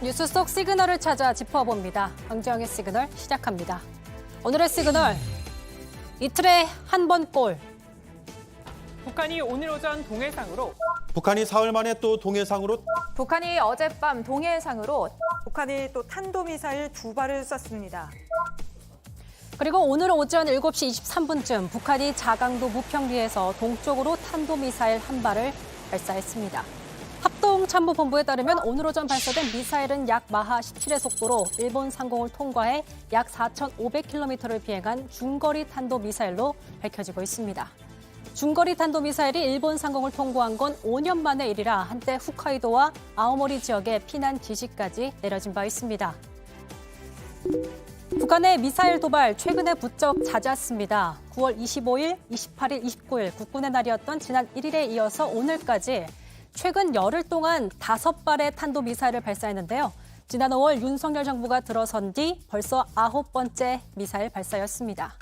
뉴스 속 시그널을 찾아 짚어봅니다. 강지영의 시그널 시작합니다. 오늘의 시그널, 이틀에 한 번 골. 북한이 오늘 오전 동해상으로 북한이 사흘 만에 또 동해상으로 북한이 어젯밤 동해상으로 북한이 또 탄도미사일 2발을 쐈습니다. 그리고 오늘 오전 7시 23분쯤 북한이 자강도 무평리에서 동쪽으로 탄도미사일 한 발을 발사했습니다. 합동참모본부에 따르면 오늘 오전 발사된 미사일은 약 마하 17의 속도로 일본 상공을 통과해 약 4,500km를 비행한 중거리 탄도미사일로 밝혀지고 있습니다. 중거리 탄도미사일이 일본 상공을 통과한 건 5년 만의 일이라 한때 홋카이도와 아오모리 지역에 피난 지시까지 내려진 바 있습니다. 북한의 미사일 도발 최근에 부쩍 잦았습니다. 9월 25일, 28일, 29일 국군의 날이었던 지난 1일에 이어서 오늘까지 최근 열흘 동안 5발의 탄도미사일을 발사했는데요. 지난 5월 윤석열 정부가 들어선 뒤 벌써 9번째 미사일 발사였습니다.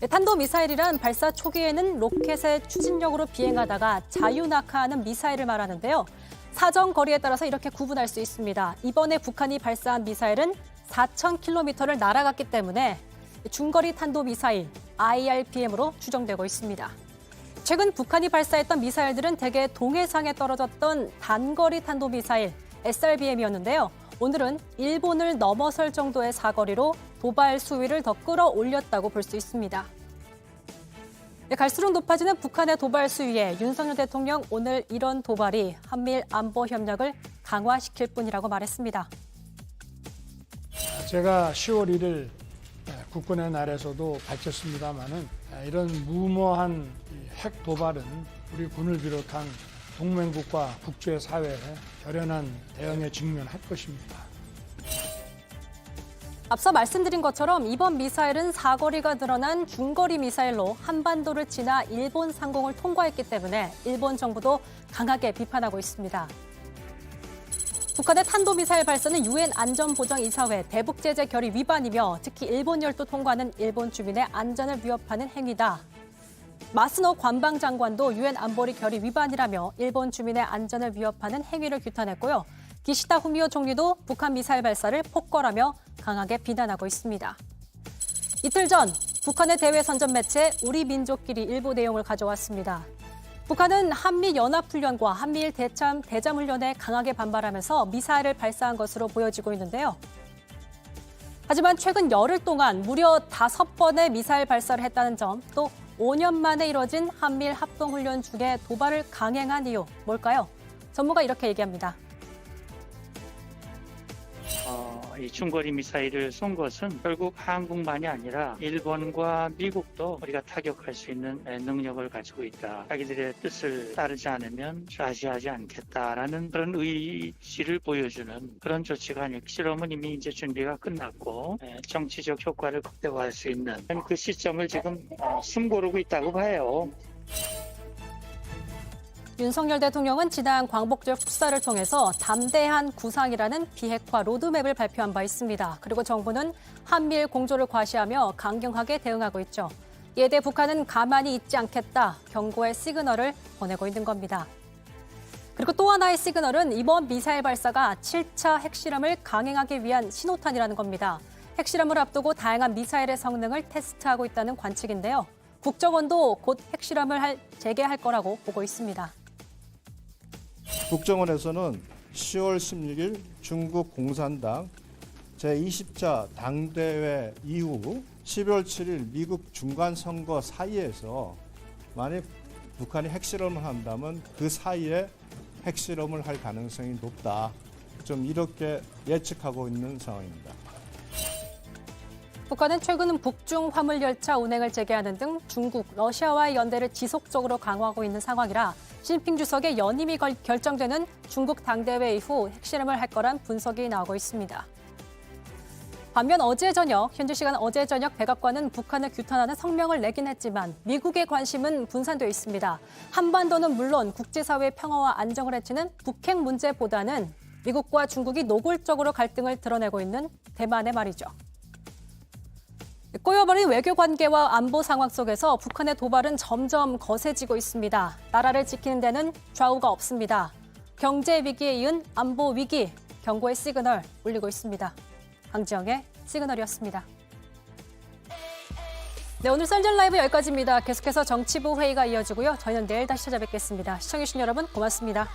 탄도미사일이란 발사 초기에는 로켓의 추진력으로 비행하다가 자유낙하하는 미사일을 말하는데요. 사정 거리에 따라서 이렇게 구분할 수 있습니다. 이번에 북한이 발사한 미사일은 4,000km를 날아갔기 때문에 중거리 탄도미사일 IRBM으로 추정되고 있습니다. 최근 북한이 발사했던 미사일들은 대개 동해상에 떨어졌던 단거리 탄도미사일 SRBM이었는데요. 오늘은 일본을 넘어설 정도의 사거리로 도발 수위를 더 끌어올렸다고 볼 수 있습니다. 갈수록 높아지는 북한의 도발 수위에 윤석열 대통령 오늘 이런 도발이 한미일 안보 협력을 강화시킬 뿐이라고 말했습니다. 제가 10월 1일 국군의 날에서도 밝혔습니다마는 이런 무모한 핵 도발은 우리 군을 비롯한 동맹국가 국제사회에 결연한 대응에 직면할 것입니다. 앞서 말씀드린 것처럼 이번 미사일은 사거리가 늘어난 중거리 미사일로 한반도를 지나 일본 상공을 통과했기 때문에 일본 정부도 강하게 비판하고 있습니다. 북한의 탄도미사일 발사는 유엔 안전보장이사회 대북제재 결의 위반이며 특히 일본 열도 통과는 일본 주민의 안전을 위협하는 행위다. 마스노 관방장관도 유엔 안보리 결의 위반이라며 일본 주민의 안전을 위협하는 행위를 규탄했고요. 기시다 후미오 총리도 북한 미사일 발사를 폭거라며 강하게 비난하고 있습니다. 이틀 전 북한의 대외 선전 매체 우리 민족끼리 일부 내용을 가져왔습니다. 북한은 한미연합훈련과 한미일 대잠훈련에 강하게 반발하면서 미사일을 발사한 것으로 보여지고 있는데요. 하지만 최근 열흘 동안 무려 5번의 미사일 발사를 했다는 점, 또 5년 만에 이뤄진 한미일 합동훈련 중에 도발을 강행한 이유 뭘까요? 전문가 이렇게 얘기합니다. 이 중거리 미사일을 쏜 것은 결국 한국만이 아니라 일본과 미국도 우리가 타격할 수 있는 능력을 가지고 있다. 자기들의 뜻을 따르지 않으면 좌시하지 않겠다라는 그런 의지를 보여주는 그런 조치가 아닐까. 실험은 이미 이제 준비가 끝났고 정치적 효과를 극대화할 수 있는 그 시점을 지금 숨고르고 있다고 봐요. 윤석열 대통령은 지난 광복절 축사를 통해서 담대한 구상이라는 비핵화 로드맵을 발표한 바 있습니다. 그리고 정부는 한미일 공조를 과시하며 강경하게 대응하고 있죠. 이에 대해 북한은 가만히 있지 않겠다 경고의 시그널을 보내고 있는 겁니다. 그리고 또 하나의 시그널은 이번 미사일 발사가 7차 핵실험을 강행하기 위한 신호탄이라는 겁니다. 핵실험을 앞두고 다양한 미사일의 성능을 테스트하고 있다는 관측인데요. 국정원도 곧 핵실험을 재개할 거라고 보고 있습니다. 국정원에서는 10월 16일 중국 공산당 제20차 당대회 이후 12월 7일 미국 중간선거 사이에서 만약 북한이 핵실험을 한다면 그 사이에 핵실험을 할 가능성이 높다. 좀 이렇게 예측하고 있는 상황입니다. 북한은 최근 북중 화물열차 운행을 재개하는 등 중국, 러시아와의 연대를 지속적으로 강화하고 있는 상황이라 시진핑 주석의 연임이 결정되는 중국 당대회 이후 핵실험을 할 거란 분석이 나오고 있습니다. 반면 현지 시간 어제 저녁 백악관은 북한을 규탄하는 성명을 내긴 했지만 미국의 관심은 분산되어 있습니다. 한반도는 물론 국제사회의 평화와 안정을 해치는 북핵 문제보다는 미국과 중국이 노골적으로 갈등을 드러내고 있는 대만의 말이죠. 꼬여버린 외교 관계와 안보 상황 속에서 북한의 도발은 점점 거세지고 있습니다. 나라를 지키는 데는 좌우가 없습니다. 경제 위기에 이은 안보 위기, 경고의 시그널 울리고 있습니다. 강지영의 시그널이었습니다. 네, 오늘 썰전 라이브 여기까지입니다. 계속해서 정치부 회의가 이어지고요. 저희는 내일 다시 찾아뵙겠습니다. 시청해주신 여러분 고맙습니다.